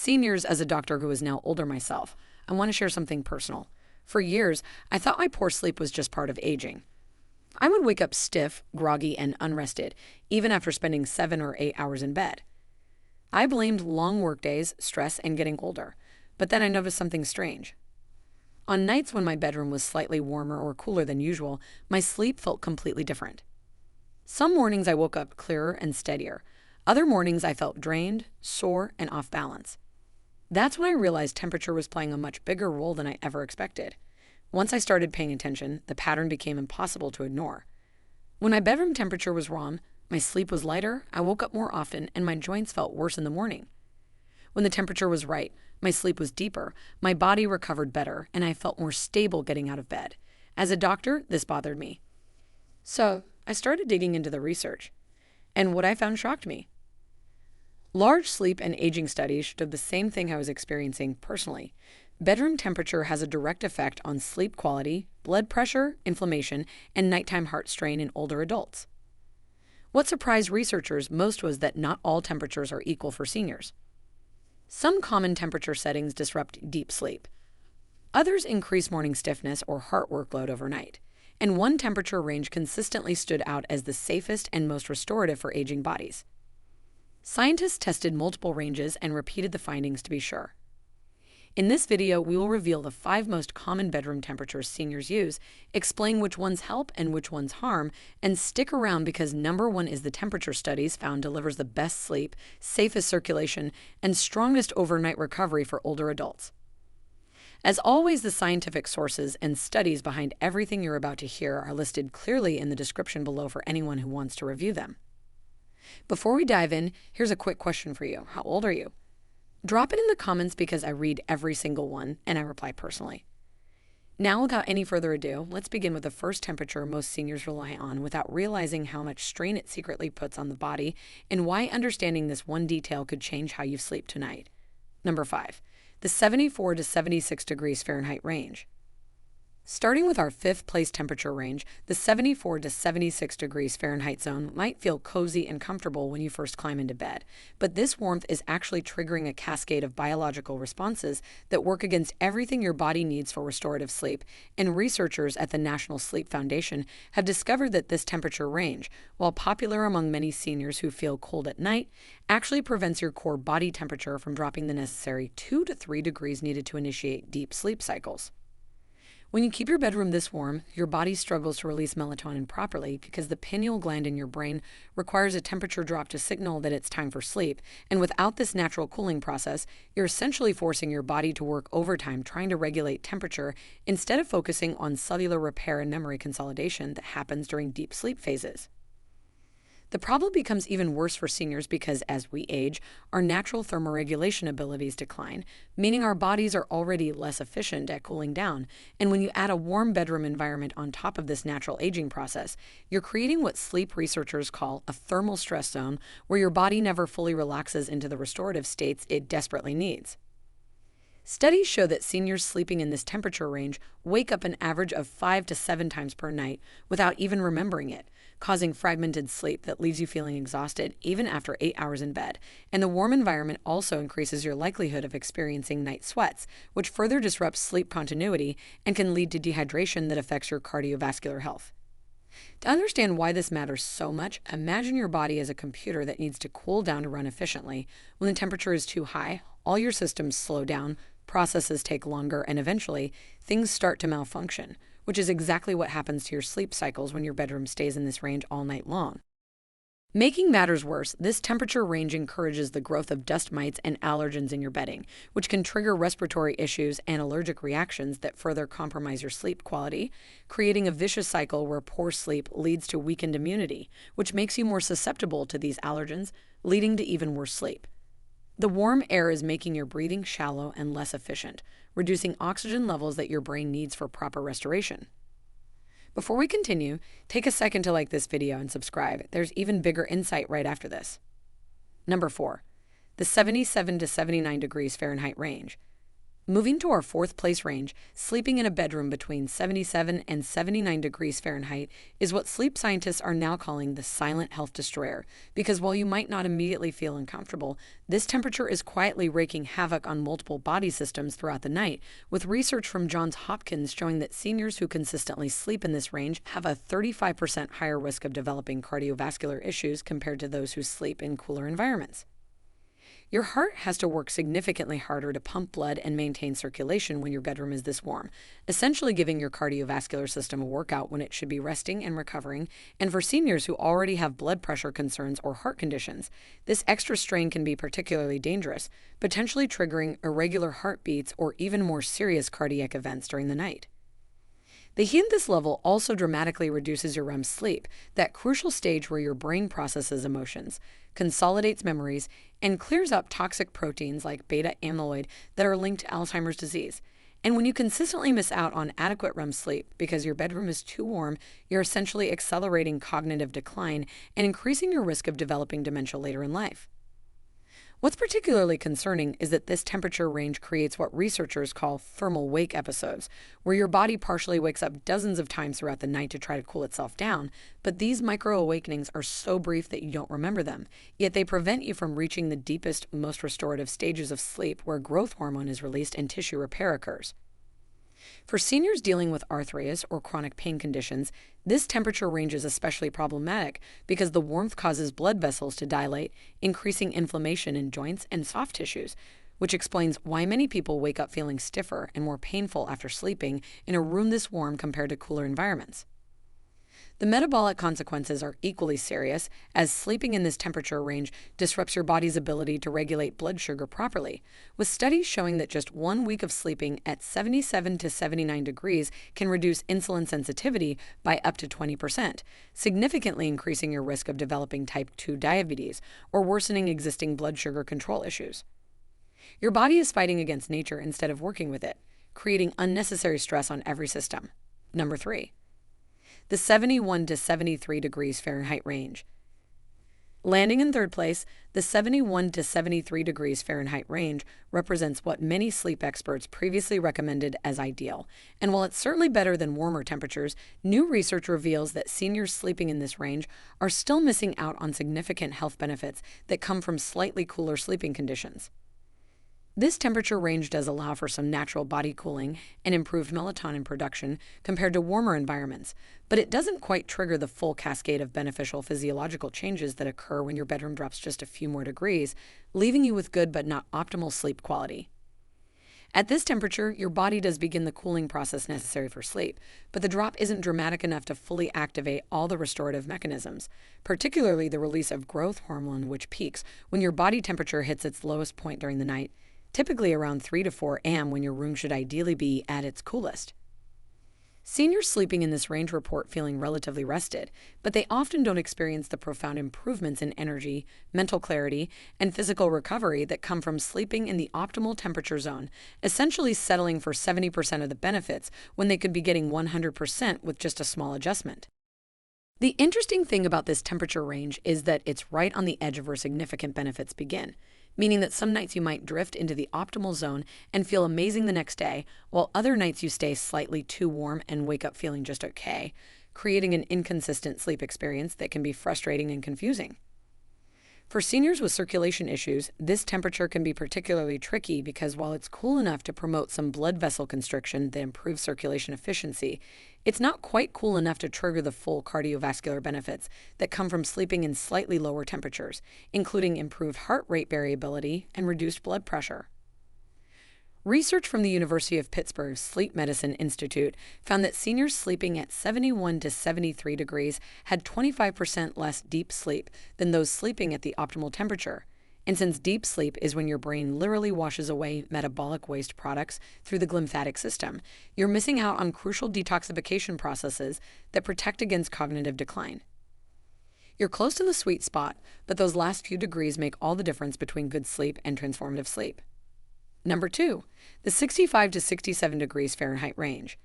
Seniors, as a doctor who is now older myself, I want to share something personal. For years, I thought my poor sleep was just part of aging. I would wake up stiff, groggy, and unrested, even after spending 7 or 8 hours in bed. I blamed long workdays, stress, and getting older, but then I noticed something strange. On nights when my bedroom was slightly warmer or cooler than usual, my sleep felt completely different. Some mornings I woke up clearer and steadier. Other mornings I felt drained, sore, and off balance. That's when I realized temperature was playing a much bigger role than I ever expected. Once I started paying attention, the pattern became impossible to ignore. When my bedroom temperature was wrong, my sleep was lighter, I woke up more often, and my joints felt worse in the morning. When the temperature was right, my sleep was deeper, my body recovered better, and I felt more stable getting out of bed. As a doctor, this bothered me. So, I started digging into the research, and what I found shocked me. Large sleep and aging studies showed the same thing I was experiencing personally. Bedroom temperature has a direct effect on sleep quality, blood pressure, inflammation, and nighttime heart strain in older adults. What surprised researchers most was that not all temperatures are equal for seniors. Some common temperature settings disrupt deep sleep. Others increase morning stiffness or heart workload overnight. And one temperature range consistently stood out as the safest and most restorative for aging bodies. Scientists tested multiple ranges and repeated the findings to be sure. In this video, we will reveal the 5 most common bedroom temperatures seniors use, explain which ones help and which ones harm, and stick around because number 1 is the temperature studies found delivers the best sleep, safest circulation, and strongest overnight recovery for older adults. As always, the scientific sources and studies behind everything you're about to hear are listed clearly in the description below for anyone who wants to review them. Before we dive in, here's a quick question for you. How old are you? Drop it in the comments because I read every single one and I reply personally. Now, without any further ado, let's begin with the first temperature most seniors rely on without realizing how much strain it secretly puts on the body and why understanding this one detail could change how you sleep tonight. Number 5. The 74 to 76 degrees Fahrenheit range. Starting with our 5th place temperature range, the 74 to 76 degrees Fahrenheit zone might feel cozy and comfortable when you first climb into bed, but this warmth is actually triggering a cascade of biological responses that work against everything your body needs for restorative sleep, and researchers at the National Sleep Foundation have discovered that this temperature range, while popular among many seniors who feel cold at night, actually prevents your core body temperature from dropping the necessary 2 to 3 degrees needed to initiate deep sleep cycles. When you keep your bedroom this warm, your body struggles to release melatonin properly because the pineal gland in your brain requires a temperature drop to signal that it's time for sleep, and without this natural cooling process, you're essentially forcing your body to work overtime trying to regulate temperature instead of focusing on cellular repair and memory consolidation that happens during deep sleep phases. The problem becomes even worse for seniors because as we age, our natural thermoregulation abilities decline, meaning our bodies are already less efficient at cooling down. And when you add a warm bedroom environment on top of this natural aging process, you're creating what sleep researchers call a thermal stress zone, where your body never fully relaxes into the restorative states it desperately needs. Studies show that seniors sleeping in this temperature range wake up an average of 5 to 7 times per night without even remembering it, causing fragmented sleep that leaves you feeling exhausted even after 8 hours in bed. And the warm environment also increases your likelihood of experiencing night sweats, which further disrupts sleep continuity and can lead to dehydration that affects your cardiovascular health. To understand why this matters so much, imagine your body as a computer that needs to cool down to run efficiently. When the temperature is too high, all your systems slow down, processes take longer, and eventually, things start to malfunction, which is exactly what happens to your sleep cycles when your bedroom stays in this range all night long. Making matters worse, this temperature range encourages the growth of dust mites and allergens in your bedding, which can trigger respiratory issues and allergic reactions that further compromise your sleep quality, creating a vicious cycle where poor sleep leads to weakened immunity, which makes you more susceptible to these allergens, leading to even worse sleep. The warm air is making your breathing shallow and less efficient, reducing oxygen levels that your brain needs for proper restoration. Before we continue, take a second to like this video and subscribe. There's even bigger insight right after this. Number 4. The 77 to 79 degrees Fahrenheit range. Moving to our fourth place range, sleeping in a bedroom between 77 and 79 degrees Fahrenheit is what sleep scientists are now calling the silent health destroyer, because while you might not immediately feel uncomfortable, this temperature is quietly wreaking havoc on multiple body systems throughout the night, with research from Johns Hopkins showing that seniors who consistently sleep in this range have a 35% higher risk of developing cardiovascular issues compared to those who sleep in cooler environments. Your heart has to work significantly harder to pump blood and maintain circulation when your bedroom is this warm, essentially giving your cardiovascular system a workout when it should be resting and recovering. And for seniors who already have blood pressure concerns or heart conditions, this extra strain can be particularly dangerous, potentially triggering irregular heartbeats or even more serious cardiac events during the night. The heat at this level also dramatically reduces your REM sleep, that crucial stage where your brain processes emotions, consolidates memories, and clears up toxic proteins like beta amyloid that are linked to Alzheimer's disease. And when you consistently miss out on adequate REM sleep because your bedroom is too warm, you're essentially accelerating cognitive decline and increasing your risk of developing dementia later in life. What's particularly concerning is that this temperature range creates what researchers call thermal wake episodes, where your body partially wakes up dozens of times throughout the night to try to cool itself down, but these micro-awakenings are so brief that you don't remember them, yet they prevent you from reaching the deepest, most restorative stages of sleep where growth hormone is released and tissue repair occurs. For seniors dealing with arthritis or chronic pain conditions, this temperature range is especially problematic because the warmth causes blood vessels to dilate, increasing inflammation in joints and soft tissues, which explains why many people wake up feeling stiffer and more painful after sleeping in a room this warm compared to cooler environments. The metabolic consequences are equally serious, as sleeping in this temperature range disrupts your body's ability to regulate blood sugar properly, with studies showing that just 1 week of sleeping at 77 to 79 degrees can reduce insulin sensitivity by up to 20%, significantly increasing your risk of developing type 2 diabetes or worsening existing blood sugar control issues. Your body is fighting against nature instead of working with it, creating unnecessary stress on every system. Number 3. The 71 to 73 degrees Fahrenheit range. Landing in third place, the 71 to 73 degrees Fahrenheit range represents what many sleep experts previously recommended as ideal. And while it's certainly better than warmer temperatures, new research reveals that seniors sleeping in this range are still missing out on significant health benefits that come from slightly cooler sleeping conditions. This temperature range does allow for some natural body cooling and improved melatonin production compared to warmer environments, but it doesn't quite trigger the full cascade of beneficial physiological changes that occur when your bedroom drops just a few more degrees, leaving you with good but not optimal sleep quality. At this temperature, your body does begin the cooling process necessary for sleep, but the drop isn't dramatic enough to fully activate all the restorative mechanisms, particularly the release of growth hormone, which peaks when your body temperature hits its lowest point during the night, typically around 3 to 4 a.m. when your room should ideally be at its coolest. Seniors sleeping in this range report feeling relatively rested, but they often don't experience the profound improvements in energy, mental clarity, and physical recovery that come from sleeping in the optimal temperature zone, essentially settling for 70% of the benefits when they could be getting 100% with just a small adjustment. The interesting thing about this temperature range is that it's right on the edge of where significant benefits begin, meaning that some nights you might drift into the optimal zone and feel amazing the next day, while other nights you stay slightly too warm and wake up feeling just okay, creating an inconsistent sleep experience that can be frustrating and confusing. For seniors with circulation issues, this temperature can be particularly tricky because while it's cool enough to promote some blood vessel constriction that improves circulation efficiency, it's not quite cool enough to trigger the full cardiovascular benefits that come from sleeping in slightly lower temperatures, including improved heart rate variability and reduced blood pressure. Research from the University of Pittsburgh's Sleep Medicine Institute found that seniors sleeping at 71 to 73 degrees had 25% less deep sleep than those sleeping at the optimal temperature. And since deep sleep is when your brain literally washes away metabolic waste products through the glymphatic system, you're missing out on crucial detoxification processes that protect against cognitive decline. You're close to the sweet spot, but those last few degrees make all the difference between good sleep and transformative sleep. Number 2, the 65 to 67 degrees Fahrenheit range.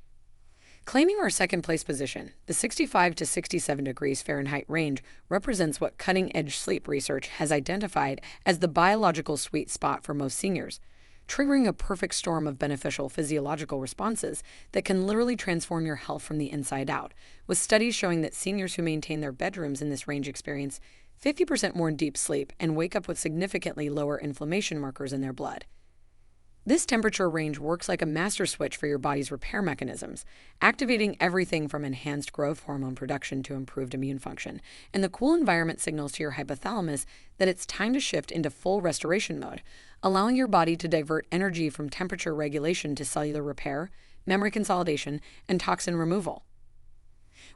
Claiming our second place position, the 65 to 67 degrees Fahrenheit range represents what cutting-edge sleep research has identified as the biological sweet spot for most seniors. triggering a perfect storm of beneficial physiological responses that can literally transform your health from the inside out, with studies showing that seniors who maintain their bedrooms in this range experience 50% more deep sleep and wake up with significantly lower inflammation markers in their blood. This temperature range works like a master switch for your body's repair mechanisms, activating everything from enhanced growth hormone production to improved immune function. And the cool environment signals to your hypothalamus that it's time to shift into full restoration mode, allowing your body to divert energy from temperature regulation to cellular repair, memory consolidation, and toxin removal.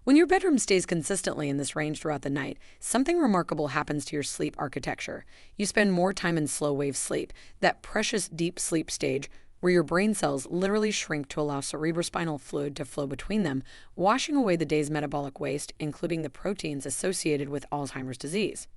When your bedroom stays consistently in this range throughout the night, something remarkable happens to your sleep architecture. You spend more time in slow-wave sleep, that precious deep sleep stage where your brain cells literally shrink to allow cerebrospinal fluid to flow between them, washing away the day's metabolic waste, including the proteins associated with Alzheimer's disease.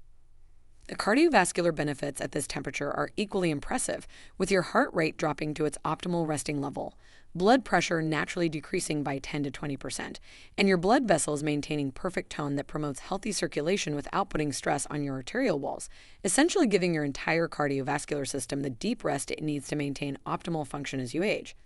The cardiovascular benefits at this temperature are equally impressive, with your heart rate dropping to its optimal resting level, blood pressure naturally decreasing by 10 to 20%, and your blood vessels maintaining perfect tone that promotes healthy circulation without putting stress on your arterial walls, essentially giving your entire cardiovascular system the deep rest it needs to maintain optimal function as you age.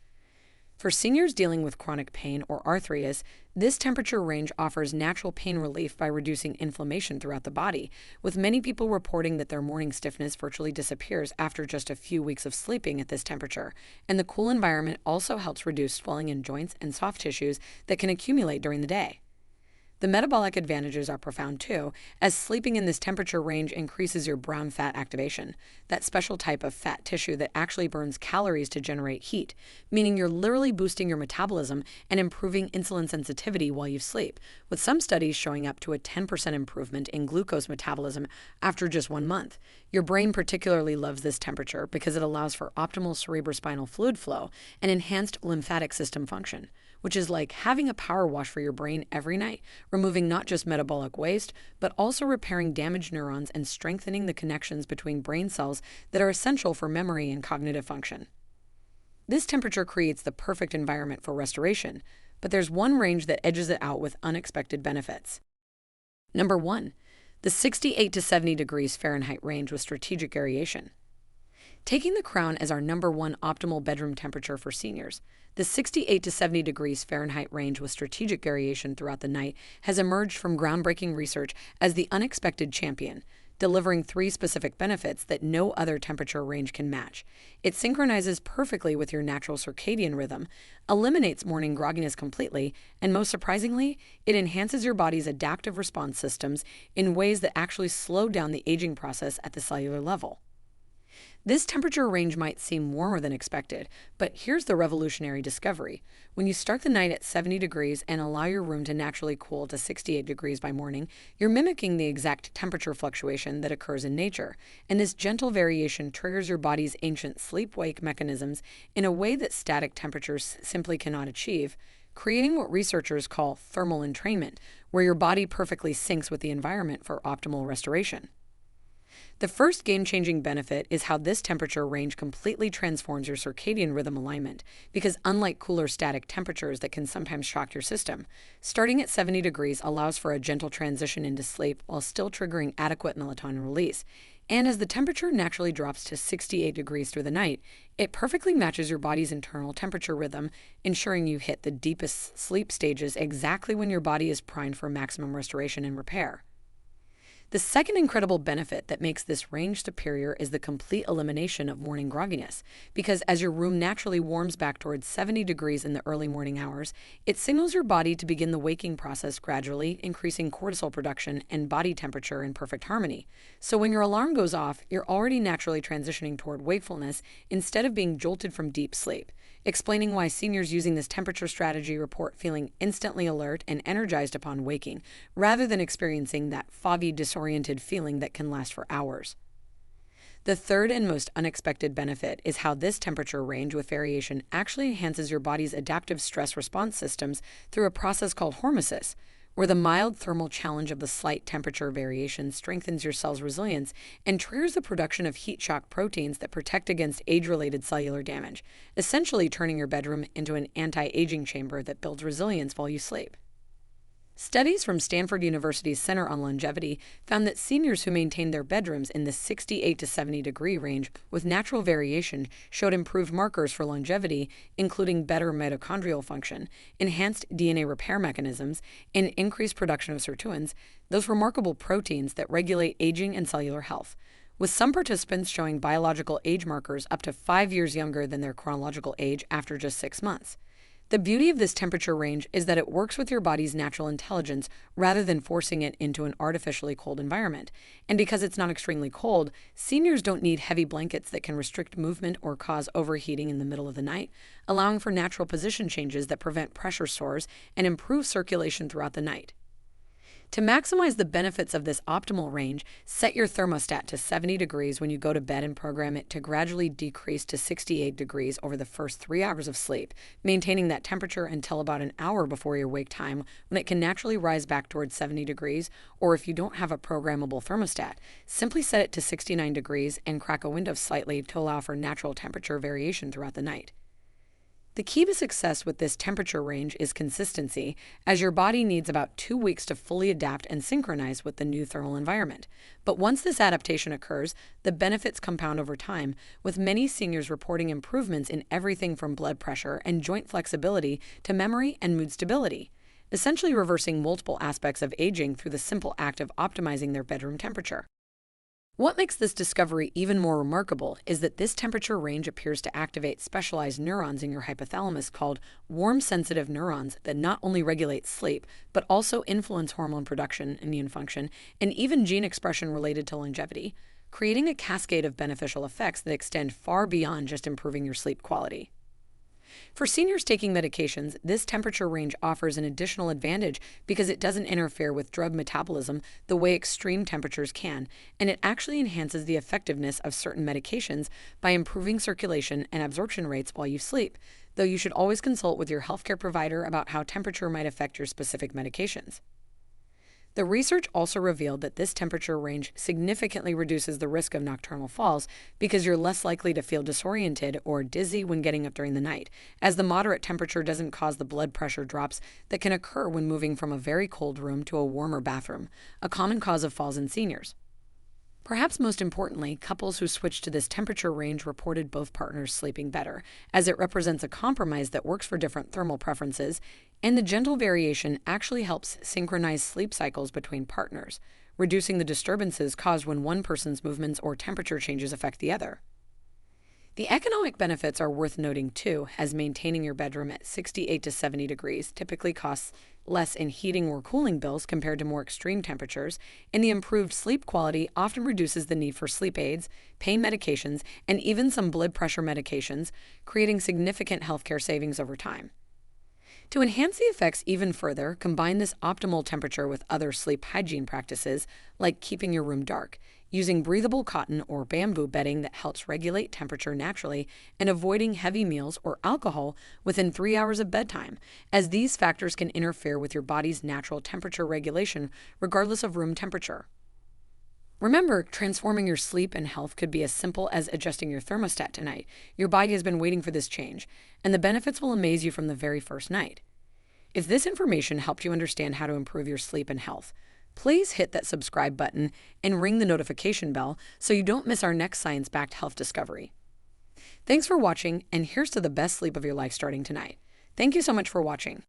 For seniors dealing with chronic pain or arthritis, this temperature range offers natural pain relief by reducing inflammation throughout the body, with many people reporting that their morning stiffness virtually disappears after just a few weeks of sleeping at this temperature. And the cool environment also helps reduce swelling in joints and soft tissues that can accumulate during the day. The metabolic advantages are profound too, as sleeping in this temperature range increases your brown fat activation, that special type of fat tissue that actually burns calories to generate heat, meaning you're literally boosting your metabolism and improving insulin sensitivity while you sleep, with some studies showing up to a 10% improvement in glucose metabolism after just 1 month. Your brain particularly loves this temperature because it allows for optimal cerebrospinal fluid flow and enhanced lymphatic system function, which is like having a power wash for your brain every night, removing not just metabolic waste, but also repairing damaged neurons and strengthening the connections between brain cells that are essential for memory and cognitive function. This temperature creates the perfect environment for restoration, but there's one range that edges it out with unexpected benefits. Number 1, the 68 to 70 degrees Fahrenheit range with strategic variation. Taking the crown as our number 1 optimal bedroom temperature for seniors, the 68 to 70 degrees Fahrenheit range with strategic variation throughout the night has emerged from groundbreaking research as the unexpected champion, delivering 3 specific benefits that no other temperature range can match. It synchronizes perfectly with your natural circadian rhythm, eliminates morning grogginess completely, and most surprisingly, it enhances your body's adaptive response systems in ways that actually slow down the aging process at the cellular level. This temperature range might seem warmer than expected, but here's the revolutionary discovery. When you start the night at 70 degrees and allow your room to naturally cool to 68 degrees by morning, you're mimicking the exact temperature fluctuation that occurs in nature, and this gentle variation triggers your body's ancient sleep-wake mechanisms in a way that static temperatures simply cannot achieve, creating what researchers call thermal entrainment, where your body perfectly syncs with the environment for optimal restoration. The first game-changing benefit is how this temperature range completely transforms your circadian rhythm alignment, because unlike cooler static temperatures that can sometimes shock your system, starting at 70 degrees allows for a gentle transition into sleep while still triggering adequate melatonin release. And as the temperature naturally drops to 68 degrees through the night, it perfectly matches your body's internal temperature rhythm, ensuring you hit the deepest sleep stages exactly when your body is primed for maximum restoration and repair. The second incredible benefit that makes this range superior is the complete elimination of morning grogginess, because as your room naturally warms back towards 70 degrees in the early morning hours, it signals your body to begin the waking process gradually, increasing cortisol production and body temperature in perfect harmony. So when your alarm goes off, you're already naturally transitioning toward wakefulness instead of being jolted from deep sleep, explaining why seniors using this temperature strategy report feeling instantly alert and energized upon waking, rather than experiencing that foggy, disoriented feeling that can last for hours. The third and most unexpected benefit is how this temperature range with variation actually enhances your body's adaptive stress response systems through a process called hormesis, where the mild thermal challenge of the slight temperature variation strengthens your cell's resilience and triggers the production of heat shock proteins that protect against age-related cellular damage, essentially turning your bedroom into an anti-aging chamber that builds resilience while you sleep. Studies from Stanford University's Center on Longevity found that seniors who maintained their bedrooms in the 68 to 70 degree range with natural variation showed improved markers for longevity, including better mitochondrial function, enhanced DNA repair mechanisms, and increased production of sirtuins, those remarkable proteins that regulate aging and cellular health, with some participants showing biological age markers up to 5 years younger than their chronological age after just 6 months. The beauty of this temperature range is that it works with your body's natural intelligence rather than forcing it into an artificially cold environment. And because it's not extremely cold, seniors don't need heavy blankets that can restrict movement or cause overheating in the middle of the night, allowing for natural position changes that prevent pressure sores and improve circulation throughout the night. To maximize the benefits of this optimal range, set your thermostat to 70 degrees when you go to bed and program it to gradually decrease to 68 degrees over the first 3 hours of sleep, maintaining that temperature until about an hour before your wake time when it can naturally rise back towards 70 degrees, or if you don't have a programmable thermostat, simply set it to 69 degrees and crack a window slightly to allow for natural temperature variation throughout the night. The key to success with this temperature range is consistency, as your body needs about 2 weeks to fully adapt and synchronize with the new thermal environment. But once this adaptation occurs, the benefits compound over time, with many seniors reporting improvements in everything from blood pressure and joint flexibility to memory and mood stability, essentially reversing multiple aspects of aging through the simple act of optimizing their bedroom temperature. What makes this discovery even more remarkable is that this temperature range appears to activate specialized neurons in your hypothalamus called warm-sensitive neurons that not only regulate sleep, but also influence hormone production, immune function, and even gene expression related to longevity, creating a cascade of beneficial effects that extend far beyond just improving your sleep quality. For seniors taking medications, this temperature range offers an additional advantage because it doesn't interfere with drug metabolism the way extreme temperatures can, and it actually enhances the effectiveness of certain medications by improving circulation and absorption rates while you sleep, though you should always consult with your healthcare provider about how temperature might affect your specific medications. The research also revealed that this temperature range significantly reduces the risk of nocturnal falls because you're less likely to feel disoriented or dizzy when getting up during the night, as the moderate temperature doesn't cause the blood pressure drops that can occur when moving from a very cold room to a warmer bathroom, a common cause of falls in seniors. Perhaps most importantly, couples who switched to this temperature range reported both partners sleeping better, as it represents a compromise that works for different thermal preferences, and the gentle variation actually helps synchronize sleep cycles between partners, reducing the disturbances caused when one person's movements or temperature changes affect the other. The economic benefits are worth noting too, as maintaining your bedroom at 68 to 70 degrees typically costs less in heating or cooling bills compared to more extreme temperatures, and the improved sleep quality often reduces the need for sleep aids, pain medications, and even some blood pressure medications, creating significant healthcare savings over time. To enhance the effects even further, combine this optimal temperature with other sleep hygiene practices, like keeping your room dark, using breathable cotton or bamboo bedding that helps regulate temperature naturally, and avoiding heavy meals or alcohol within 3 hours of bedtime, as these factors can interfere with your body's natural temperature regulation regardless of room temperature. Remember, transforming your sleep and health could be as simple as adjusting your thermostat tonight. Your body has been waiting for this change, and the benefits will amaze you from the very first night. If this information helped you understand how to improve your sleep and health, please hit that subscribe button and ring the notification bell so you don't miss our next science-backed health discovery. Thanks for watching, and here's to the best sleep of your life starting tonight. Thank you so much for watching.